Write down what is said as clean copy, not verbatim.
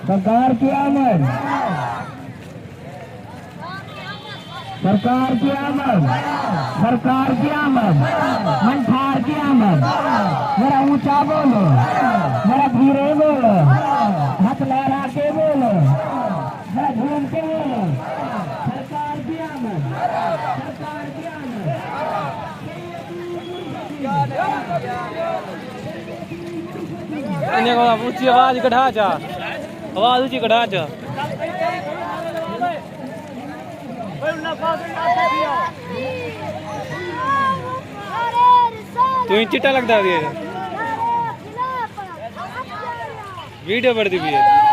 सरकार की आमद, सरकार की आमद, सरकार की आमद, मंठार की आमद। जरा ऊंचा बोलो, जरा धीरे बोलो, हाथ लहरा के बोलो, जरा झूम के बोलो। सरकार की आमद, सरकार की आमद। ऊंची आवाज कढ़ा जा, आवाज ऊंची कढ़ा जा। तू चिट्टा लगता है वीडियो बढ़ती भी है।